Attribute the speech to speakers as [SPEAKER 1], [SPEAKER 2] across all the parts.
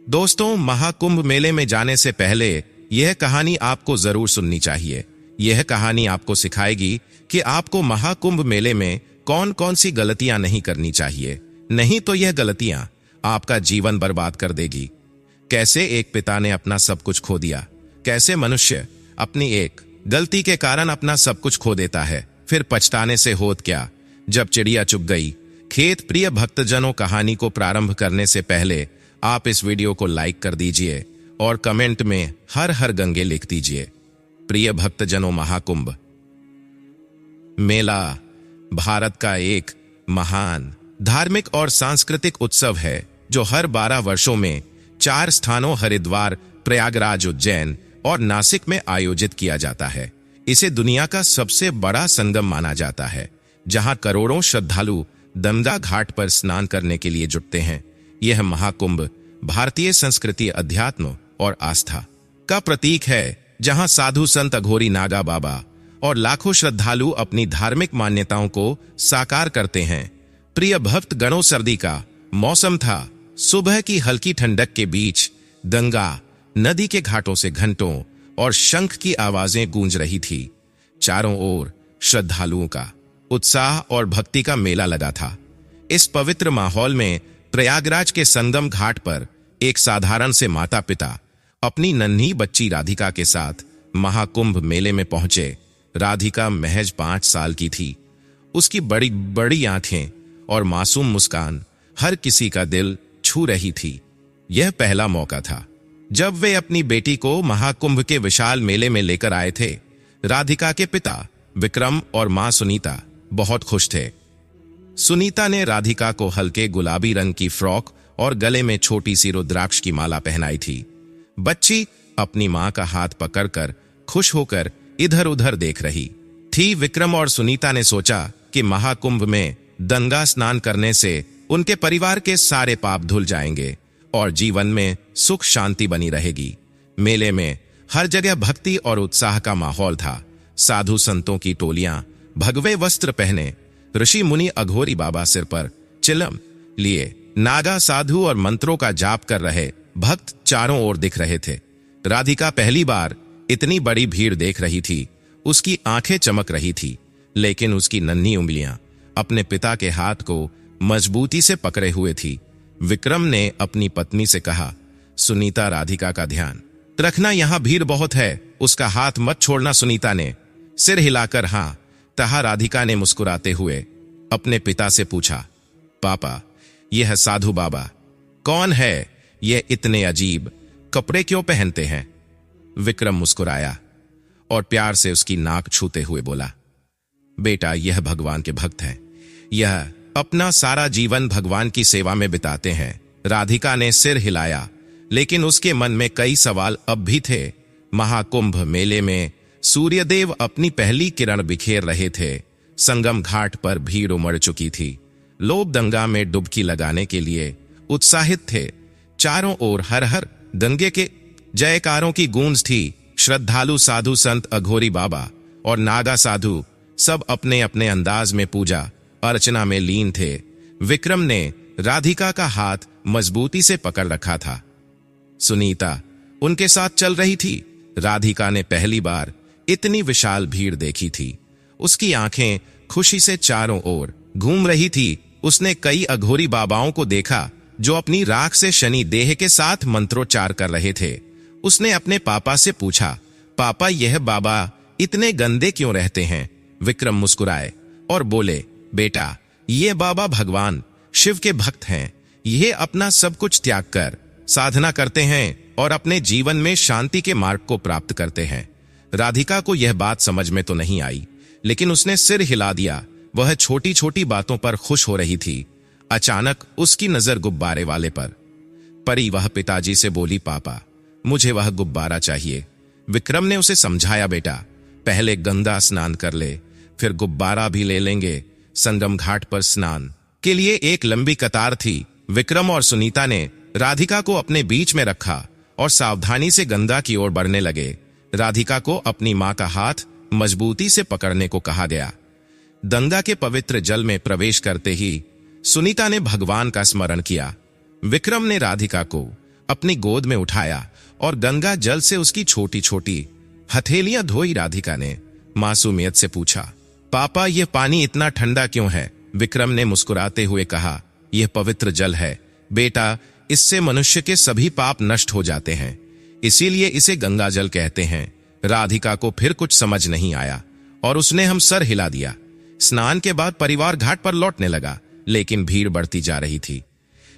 [SPEAKER 1] दोस्तों, महाकुंभ मेले में जाने से पहले यह कहानी आपको जरूर सुननी चाहिए। यह कहानी आपको सिखाएगी कि आपको महाकुंभ मेले में कौन कौन सी गलतियां नहीं करनी चाहिए, नहीं तो यह गलतियां आपका जीवन बर्बाद कर देगी। कैसे एक पिता ने अपना सब कुछ खो दिया, कैसे मनुष्य अपनी एक गलती के कारण अपना सब कुछ खो देता है, फिर पछताने से होत क्या जब चिड़िया चुग गई खेत। प्रिय भक्तजनों, कहानी को प्रारंभ करने से पहले आप इस वीडियो को लाइक कर दीजिए और कमेंट में हर हर गंगे लिख दीजिए। प्रिय भक्तजनों, महाकुंभ मेला भारत का एक महान धार्मिक और सांस्कृतिक उत्सव है जो हर 12 वर्षों में 4 स्थानों हरिद्वार, प्रयागराज, उज्जैन और नासिक में आयोजित किया जाता है। इसे दुनिया का सबसे बड़ा संगम माना जाता है, जहां करोड़ों श्रद्धालु गंगा घाट पर स्नान करने के लिए जुटते हैं। यह महाकुंभ भारतीय संस्कृति, अध्यात्म और आस्था का प्रतीक है, जहां साधु संत, अघोरी, नागा बाबा और लाखों श्रद्धालु अपनी धार्मिक मान्यताओं को साकार करते हैं। प्रिय भक्त गणों, सर्दी का मौसम था। सुबह की हल्की ठंडक के बीच गंगा नदी के घाटों से घंटों और शंख की आवाजें गूंज रही थी। चारों ओर श्रद्धालुओं का उत्साह और भक्ति का मेला लगा था। इस पवित्र माहौल में प्रयागराज के संगम घाट पर एक साधारण से माता पिता अपनी नन्ही बच्ची राधिका के साथ महाकुंभ मेले में पहुंचे। राधिका महज 5 साल की थी। उसकी बड़ी बड़ी आंखें और मासूम मुस्कान हर किसी का दिल छू रही थी। यह पहला मौका था जब वे अपनी बेटी को महाकुंभ के विशाल मेले में लेकर आए थे। राधिका के पिता विक्रम और मां सुनीता बहुत खुश थे। सुनीता ने राधिका को हल्के गुलाबी रंग की फ्रॉक और गले में छोटी सी रुद्राक्ष की माला पहनाई थी। बच्ची अपनी मां का हाथ पकड़कर खुश होकर इधर उधर देख रही थी। विक्रम और सुनीता ने सोचा कि महाकुंभ में गंगा स्नान करने से उनके परिवार के सारे पाप धुल जाएंगे और जीवन में सुख शांति बनी रहेगी। मेले में हर जगह भक्ति और उत्साह का माहौल था। साधु संतों की टोलियां भगवे वस्त्र पहने, ऋषि मुनि, अघोरी बाबा सिर पर चिलम लिए, नागा साधु और मंत्रों का जाप कर रहे भक्त चारों ओर दिख रहे थे। राधिका पहली बार इतनी बड़ी भीड़ देख रही थी। उसकी आंखें चमक रही थी, लेकिन उसकी नन्ही उंगलियां अपने पिता के हाथ को मजबूती से पकड़े हुए थी। विक्रम ने अपनी पत्नी से कहा, सुनीता, राधिका का ध्यान रखना, यहां भीड़ बहुत है, उसका हाथ मत छोड़ना। सुनीता ने सिर हिलाकर हां तहा। राधिका ने मुस्कुराते हुए अपने पिता से पूछा, पापा, यह साधु बाबा कौन है? ये इतने अजीब कपड़े क्यों पहनते हैं? विक्रम मुस्कुराया और प्यार से उसकी नाक छूते हुए बोला, बेटा, यह भगवान के भक्त हैं। यह अपना सारा जीवन भगवान की सेवा में बिताते हैं। राधिका ने सिर हिलाया, लेकिन उसके मन में कई सवाल अब भी थे। महाकुंभ मेले में सूर्यदेव अपनी पहली किरण बिखेर रहे थे। संगम घाट पर भीड़ उमड़ चुकी थी। लोग गंगा में डुबकी लगाने के लिए उत्साहित थे। चारों ओर हर हर गंगे के जयकारों की गूंज थी। श्रद्धालु साधु संत, अघोरी बाबा और नागा साधु सब अपने अपने अंदाज में पूजा अर्चना में लीन थे। विक्रम ने राधिका का हाथ मजबूती से पकड़ रखा था। सुनीता उनके साथ चल रही थी। राधिका ने पहली बार इतनी विशाल भीड़ देखी थी। उसकी आंखें खुशी से चारों ओर घूम रही थी। उसने कई अघोरी बाबाओं को देखा जो अपनी राख से शनि देह के साथ मंत्रोच्चार कर रहे थे। उसने अपने पापा से पूछा, पापा, यह बाबा इतने गंदे क्यों रहते हैं? विक्रम मुस्कुराए और बोले, बेटा, ये बाबा भगवान शिव के भक्त हैं। ये अपना सब कुछ त्याग कर साधना करते हैं और अपने जीवन में शांति के मार्ग को प्राप्त करते हैं। राधिका को यह बात समझ में तो नहीं आई, लेकिन उसने सिर हिला दिया। वह छोटी छोटी बातों पर खुश हो रही थी। अचानक उसकी नजर गुब्बारे वाले पर पड़ी। वह पिताजी से बोली, पापा, मुझे वह गुब्बारा चाहिए। विक्रम ने उसे समझाया, बेटा, पहले गंगा स्नान कर ले, फिर गुब्बारा भी ले लेंगे। संगम घाट पर स्नान के लिए एक लंबी कतार थी। विक्रम और सुनीता ने राधिका को अपने बीच में रखा और सावधानी से गंगा की ओर बढ़ने लगे। राधिका को अपनी मां का हाथ मजबूती से पकड़ने को कहा गया। गंगा के पवित्र जल में प्रवेश करते ही सुनीता ने भगवान का स्मरण किया। विक्रम ने राधिका को अपनी गोद में उठाया और गंगा जल से उसकी छोटी छोटी हथेलियां धोई। राधिका ने मासूमियत से पूछा, पापा यह पानी इतना ठंडा क्यों है? विक्रम ने मुस्कुराते हुए कहा, यह पवित्र जल है बेटा, इससे मनुष्य के सभी पाप नष्ट हो जाते हैं, इसीलिए इसे गंगा जल कहते हैं। राधिका को फिर कुछ समझ नहीं आया और उसने हम सर हिला दिया। स्नान के बाद परिवार घाट पर लौटने लगा, लेकिन भीड़ बढ़ती जा रही थी।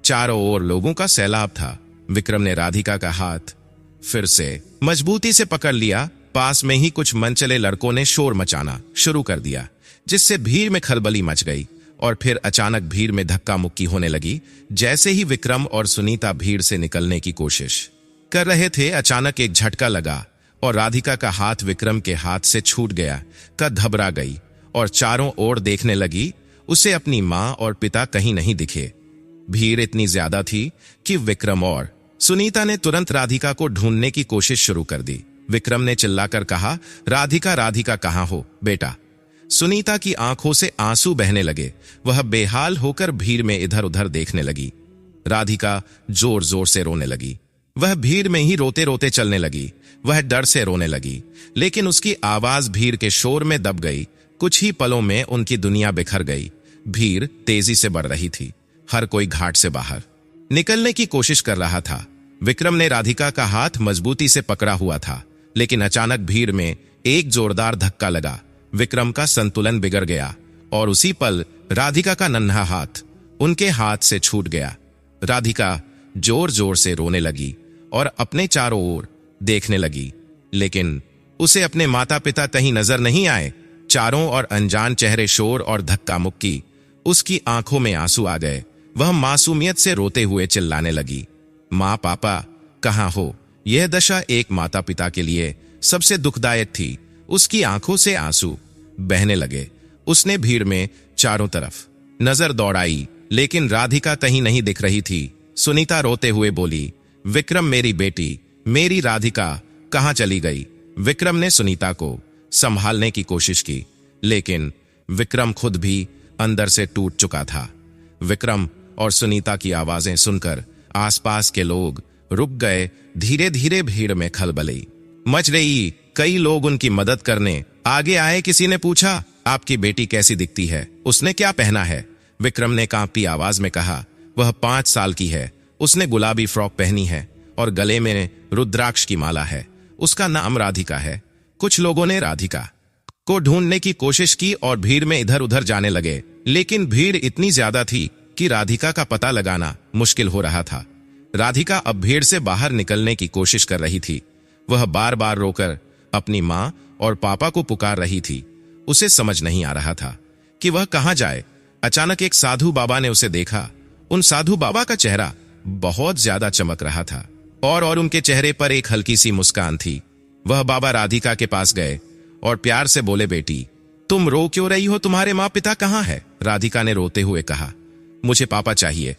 [SPEAKER 1] चारों ओर लोगों का सैलाब था। विक्रम ने राधिका का हाथ फिर से मजबूती से पकड़ लिया। पास में ही कुछ मनचले लड़कों ने शोर मचाना शुरू कर दिया, जिससे भीड़ में खलबली मच गई और फिर अचानक भीड़ में धक्का मुक्की होने लगी। जैसे ही विक्रम और सुनीता भीड़ से निकलने की कोशिश कर रहे थे, अचानक एक झटका लगा और राधिका का हाथ विक्रम के हाथ से छूट गया। का घबरा गई और चारों ओर देखने लगी। उसे अपनी मां और पिता कहीं नहीं दिखे। भीड़ इतनी ज्यादा थी कि विक्रम और सुनीता ने तुरंत राधिका को ढूंढने की कोशिश शुरू कर दी। विक्रम ने चिल्लाकर कहा, राधिका, राधिका कहाँ हो बेटा? सुनीता की आंखों से आंसू बहने लगे। वह बेहाल होकर भीड़ में इधर उधर देखने लगी। राधिका जोर जोर से रोने लगी। वह भीड़ में ही रोते रोते चलने लगी। वह डर से रोने लगी, लेकिन उसकी आवाज भीड़ के शोर में दब गई। कुछ ही पलों में उनकी दुनिया बिखर गई। भीड़ तेजी से बढ़ रही थी। हर कोई घाट से बाहर निकलने की कोशिश कर रहा था। विक्रम ने राधिका का हाथ मजबूती से पकड़ा हुआ था, लेकिन अचानक भीड़ में एक जोरदार धक्का लगा। विक्रम का संतुलन बिगड़ गया और उसी पल राधिका का नन्हा हाथ उनके हाथ से छूट गया। राधिका जोर जोर से रोने लगी और अपने चारों ओर देखने लगी, लेकिन उसे अपने माता पिता कहीं नजर नहीं आए। चारों ओर अनजान चेहरे, शोर और धक्का मुक्की। उसकी आंखों में आंसू आ गए। वह मासूमियत से रोते हुए चिल्लाने लगी, माँ, पापा कहाँ हो? यह दशा एक माता पिता के लिए सबसे दुखदायक थी। उसकी आंखों से आंसू बहने लगे। उसने भीड़ में चारों तरफ नजर दौड़ाई, लेकिन राधिका कहीं नहीं दिख रही थी। सुनीता रोते हुए बोली, विक्रम, मेरी बेटी, मेरी राधिका कहाँ चली गई? विक्रम ने सुनीता को संभालने की कोशिश की, लेकिन विक्रम खुद भी अंदर से टूट चुका था। विक्रम और सुनीता की आवाजें सुनकर आसपास के लोग रुक गए। धीरे धीरे भीड़ में खलबली मच रही। कई लोग उनकी मदद करने आगे आए। किसी ने पूछा, आपकी बेटी कैसी दिखती है? उसने क्या पहना है? विक्रम ने कांपती आवाज में कहा, वह 5 साल की है। उसने गुलाबी फ्रॉक पहनी है और गले में रुद्राक्ष की माला है। उसका नाम राधिका है। कुछ लोगों ने राधिका को ढूंढने की कोशिश की और भीड़ में इधर उधर जाने लगे, लेकिन भीड़ इतनी ज्यादा थी कि राधिका का पता लगाना मुश्किल हो रहा था। राधिका अब भीड़ से बाहर निकलने की कोशिश कर रही थी। वह बार बार रोकर अपनी मां और पापा को पुकार रही थी। उसे समझ नहीं आ रहा था कि वह कहां जाए। अचानक एक साधु बाबा ने उसे देखा। उन साधु बाबा का चेहरा बहुत ज्यादा चमक रहा था और उनके चेहरे पर एक हल्की सी मुस्कान थी। वह बाबा राधिका के पास गए और प्यार से बोले, बेटी, तुम रो क्यों रही हो? तुम्हारे माँ पिता कहाँ है? राधिका ने रोते हुए कहा, मुझे पापा चाहिए,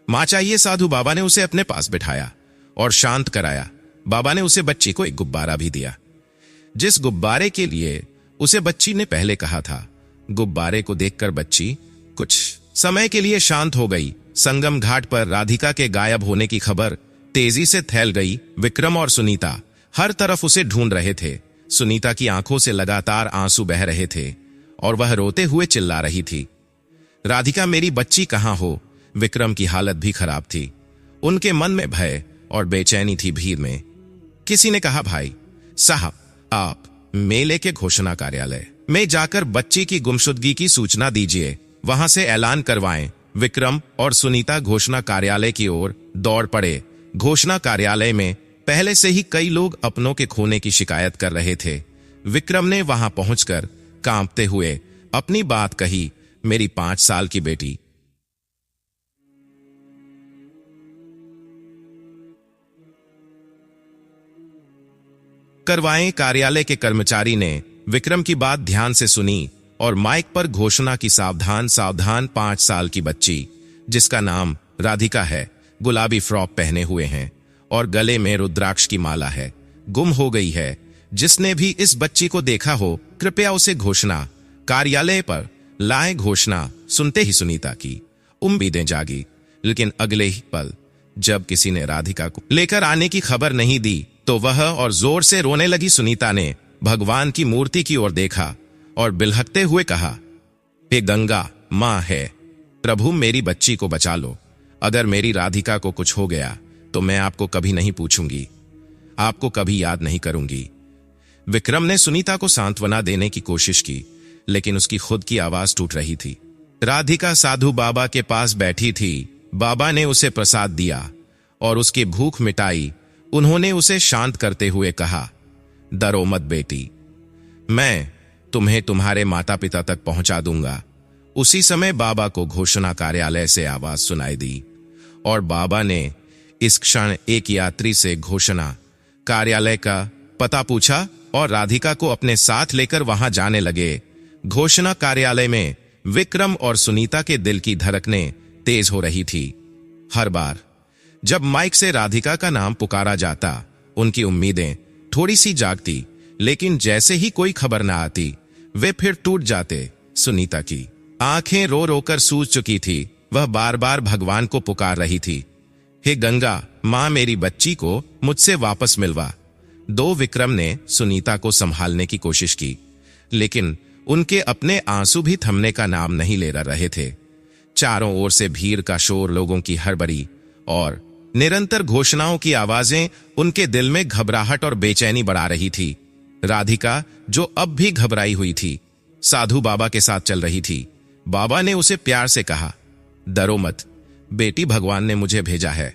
[SPEAKER 1] माँ चाहिए। साधु बाबा ने उसे अपने पास बिठाया और शांत कराया। बाबा ने उसे बच्ची को एक गुब्बारा भी दिया, जिस गुब्बारे के लिए उसे बच्ची ने पहले कहा था। गुब्बारे को देखकर बच्ची कुछ समय के लिए शांत हो गई। संगम घाट पर राधिका के गायब होने की खबर तेजी से फैल गई। विक्रम और सुनीता हर तरफ उसे ढूंढ रहे थे। सुनीता की आंखों से लगातार आंसू बह रहे थे और वह रोते हुए चिल्ला रही थी, राधिका, मेरी बच्ची कहाँ हो? विक्रम की हालत भी खराब थी। उनके मन में भय और बेचैनी थी। भीड़ में किसी ने कहा, भाई साहब, आप मेले के घोषणा कार्यालय में जाकर बच्ची की गुमशुदगी की सूचना दीजिए, वहां से ऐलान करवाएं। विक्रम और सुनीता घोषणा कार्यालय की ओर दौड़ पड़े। घोषणा कार्यालय में पहले से ही कई लोग अपनों के खोने की शिकायत कर रहे थे। विक्रम ने वहां पहुंचकर कांपते हुए अपनी बात कही, मेरी 5 साल की बेटी करवाएं। कार्यालय के कर्मचारी ने विक्रम की बात ध्यान से सुनी और माइक पर घोषणा की, सावधान सावधान, 5 साल की बच्ची जिसका नाम राधिका है, गुलाबी फ्रॉक पहने हुए हैं और गले में रुद्राक्ष की माला है, गुम हो गई है। जिसने भी इस बच्ची को देखा हो, कृपया उसे घोषणा कार्यालय पर लाए। घोषणा सुनते ही सुनीता की उम्मीदें जागी, लेकिन अगले ही पल जब किसी ने राधिका को लेकर आने की खबर नहीं दी तो वह और जोर से रोने लगी। सुनीता ने भगवान की मूर्ति की ओर देखा और बिलखते हुए कहा, हे गंगा मां है, प्रभु मेरी बच्ची को बचा लो। अगर मेरी राधिका को कुछ हो गया तो मैं आपको कभी नहीं पूछूंगी, आपको कभी याद नहीं करूंगी। विक्रम ने सुनीता को सांत्वना देने की कोशिश की, लेकिन उसकी खुद की आवाज टूट रही थी। राधिका साधु बाबा के पास बैठी थी। बाबा ने उसे प्रसाद दिया और उसकी भूख मिटाई। उन्होंने उसे शांत करते हुए कहा, डरो मत बेटी, मैं तुम्हें तुम्हारे माता पिता तक पहुंचा दूंगा। उसी समय बाबा को घोषणा कार्यालय से आवाज सुनाई दी और बाबा ने इस क्षण एक यात्री से घोषणा कार्यालय का पता पूछा और राधिका को अपने साथ लेकर वहां जाने लगे। घोषणा कार्यालय में विक्रम और सुनीता के दिल की धड़कनें तेज हो रही थी। हर बार जब माइक से राधिका का नाम पुकारा जाता, उनकी उम्मीदें थोड़ी सी जागती, लेकिन जैसे ही कोई खबर न आती वे फिर टूट जाते। सुनीता की आंखें रो रोकर सूज चुकी थी। वह बार बार भगवान को पुकार रही थी, हे गंगा मां मेरी बच्ची को मुझसे वापस मिलवा दो। विक्रम ने सुनीता को संभालने की कोशिश की, लेकिन उनके अपने आंसू भी थमने का नाम नहीं ले रहे थे। चारों ओर से भीड़ का शोर, लोगों की हड़बड़ी और निरंतर घोषणाओं की आवाजें उनके दिल में घबराहट और बेचैनी बढ़ा रही थी। राधिका, जो अब भी घबराई हुई थी, साधु बाबा के साथ चल रही थी। बाबा ने उसे प्यार से कहा, डरो मत बेटी, भगवान ने मुझे भेजा है,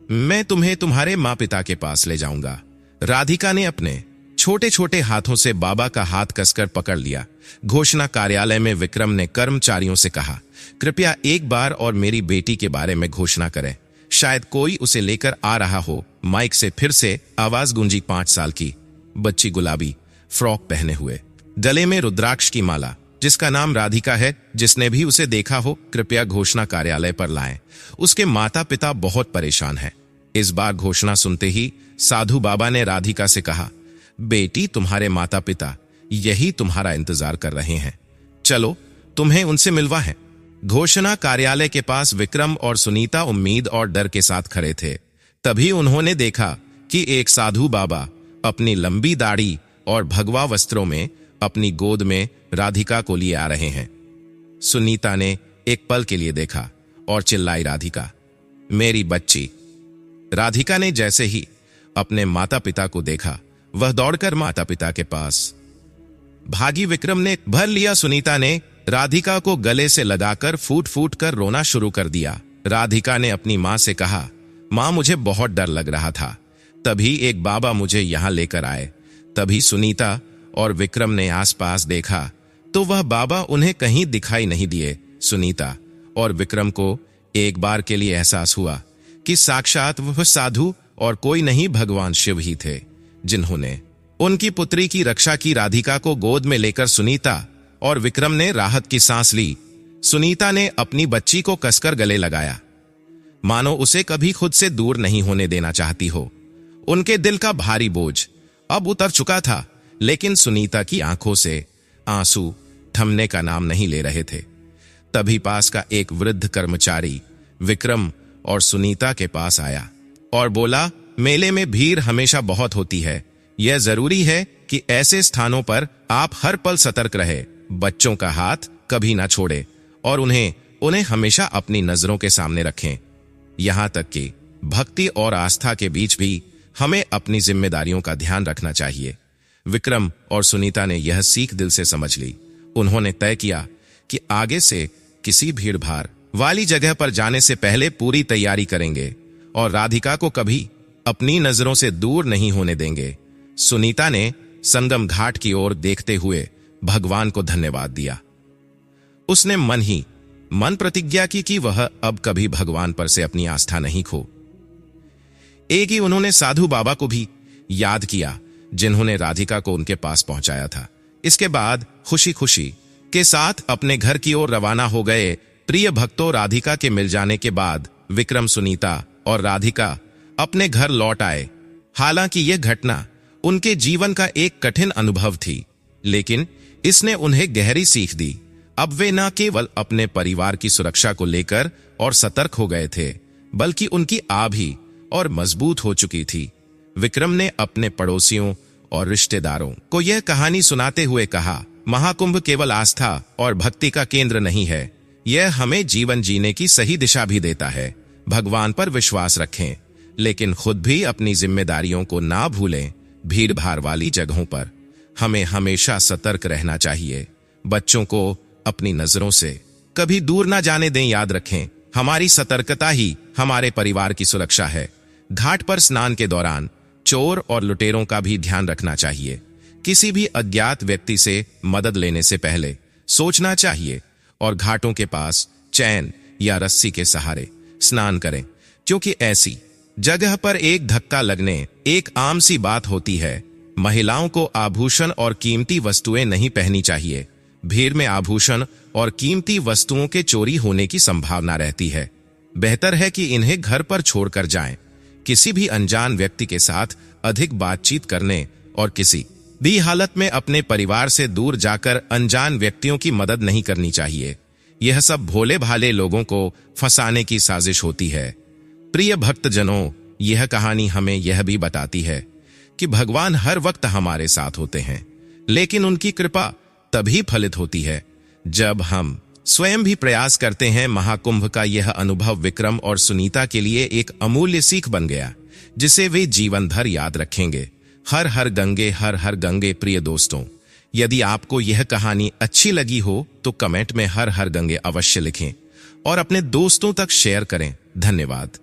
[SPEAKER 1] मैं तुम्हें तुम्हारे माँ पिता के पास ले जाऊंगा। राधिका ने अपने छोटे छोटे हाथों से बाबा का हाथ कसकर पकड़ लिया। घोषणा कार्यालय में विक्रम ने कर्मचारियों से कहा, कृपया एक बार और मेरी बेटी के बारे में घोषणा करें, शायद कोई उसे लेकर आ रहा हो। माइक से फिर से आवाज गूंजी, 5 साल की बच्ची, गुलाबी फ्रॉक पहने हुए, गले में रुद्राक्ष की माला, जिसका नाम राधिका है। जिसने भी उसे देखा हो कृपया घोषणा कार्यालय पर लाएं। उसके माता पिता बहुत परेशान हैं। इस बार घोषणा सुनते ही साधु बाबा ने राधिका से कहा, बेटी, तुम्हारे माता पिता यही तुम्हारा इंतजार कर रहे हैं, चलो तुम्हें उनसे मिलवा है। घोषणा कार्यालय के पास विक्रम और सुनीता उम्मीद और डर के साथ खड़े थे। तभी उन्होंने देखा कि एक साधु बाबा अपनी लंबी दाढ़ी और भगवा वस्त्रों में अपनी गोद में राधिका को लिए आ रहे हैं। सुनीता ने एक पल के लिए देखा और चिल्लाई, राधिका मेरी बच्ची। राधिका ने जैसे ही अपने माता पिता को देखा, वह दौड़कर माता पिता के पास भागी। विक्रम ने भर लिया। सुनीता ने राधिका को गले से लगाकर फूट फूट कर रोना शुरू कर दिया। राधिका ने अपनी मां से कहा, मां मुझे बहुत डर लग रहा था, तभी एक बाबा मुझे यहां लेकर आए। तभी सुनीता और विक्रम ने आसपास देखा तो वह बाबा उन्हें कहीं दिखाई नहीं दिए। सुनीता और विक्रम को एक बार के लिए एहसास हुआ कि साक्षात वह साधु और कोई नहीं, भगवान शिव ही थे, जिन्होंने उनकी पुत्री की रक्षा की। राधिका को गोद में लेकर सुनीता और विक्रम ने राहत की सांस ली। सुनीता ने अपनी बच्ची को कसकर गले लगाया, मानो उसे कभी खुद से दूर नहीं होने देना चाहती हो। उनके दिल का भारी बोझ अब उतर चुका था, लेकिन सुनीता की आंखों से आंसू थमने का नाम नहीं ले रहे थे। तभी पास का एक वृद्ध कर्मचारी विक्रम और सुनीता के पास आया और बोला, मेले में भीड़ हमेशा बहुत होती है, यह जरूरी है कि ऐसे स्थानों पर आप हर पल सतर्क रहे, बच्चों का हाथ कभी ना छोड़े और उन्हें हमेशा अपनी नजरों के सामने रखें। यहां तक कि भक्ति और आस्था के बीच भी हमें अपनी जिम्मेदारियों का ध्यान रखना चाहिए। विक्रम और सुनीता ने यह सीख दिल से समझ ली। उन्होंने तय किया कि आगे से किसी भीड़ भाड़ वाली जगह पर जाने से पहले पूरी तैयारी करेंगे और राधिका को कभी अपनी नजरों से दूर नहीं होने देंगे। सुनीता ने संगम घाट की ओर देखते हुए भगवान को धन्यवाद दिया। उसने मन ही मन प्रतिज्ञा की कि वह अब कभी भगवान पर से अपनी आस्था नहीं खो। एक ही उन्होंने साधु बाबा को भी याद किया, जिन्होंने राधिका को उनके पास पहुंचाया था। इसके बाद खुशी खुशी के साथ अपने घर की ओर रवाना हो गए। प्रिय भक्तों, राधिका के मिल जाने के बाद विक्रम, सुनीता और राधिका अपने घर लौट आए। हालांकि यह घटना उनके जीवन का एक कठिन अनुभव थी, लेकिन इसने उन्हें गहरी सीख दी। अब वे न केवल अपने परिवार की सुरक्षा को लेकर और सतर्क हो गए थे, बल्कि उनकी आभ भी और मजबूत हो चुकी थी। विक्रम ने अपने पड़ोसियों और रिश्तेदारों को यह कहानी सुनाते हुए कहा, महाकुंभ केवल आस्था और भक्ति का केंद्र नहीं है, यह हमें जीवन जीने की सही दिशा भी देता है। भगवान पर विश्वास रखें, लेकिन खुद भी अपनी जिम्मेदारियों को ना भूलें। भीड़ भाड़ वाली जगहों पर हमें हमेशा सतर्क रहना चाहिए। बच्चों को अपनी नजरों से कभी दूर ना जाने दें। याद रखें, हमारी सतर्कता ही हमारे परिवार की सुरक्षा है। घाट पर स्नान के दौरान चोर और लुटेरों का भी ध्यान रखना चाहिए। किसी भी अज्ञात व्यक्ति से मदद लेने से पहले सोचना चाहिए और घाटों के पास चैन या रस्सी के सहारे स्नान करें, क्योंकि ऐसी जगह पर एक धक्का लगने एक आम सी बात होती है। महिलाओं को आभूषण और कीमती वस्तुएं नहीं पहननी चाहिए। भीड़ में आभूषण और कीमती वस्तुओं के चोरी होने की संभावना रहती है। बेहतर है कि इन्हें घर पर छोड़कर जाएं। किसी भी अनजान व्यक्ति के साथ अधिक बातचीत करने और किसी भी हालत में अपने परिवार से दूर जाकर अनजान व्यक्तियों की मदद नहीं करनी चाहिए। यह सब भोले भाले लोगों को फंसाने की साजिश होती है। प्रिय भक्तजनों, यह कहानी हमें यह भी बताती है कि भगवान हर वक्त हमारे साथ होते हैं, लेकिन उनकी कृपा तभी फलित होती है जब हम स्वयं भी प्रयास करते हैं। महाकुंभ का यह अनुभव विक्रम और सुनीता के लिए एक अमूल्य सीख बन गया, जिसे वे जीवन भर याद रखेंगे। हर हर गंगे, हर हर गंगे। प्रिय दोस्तों, यदि आपको यह कहानी अच्छी लगी हो तो कमेंट में हर हर गंगे अवश्य लिखें और अपने दोस्तों तक शेयर करें। धन्यवाद।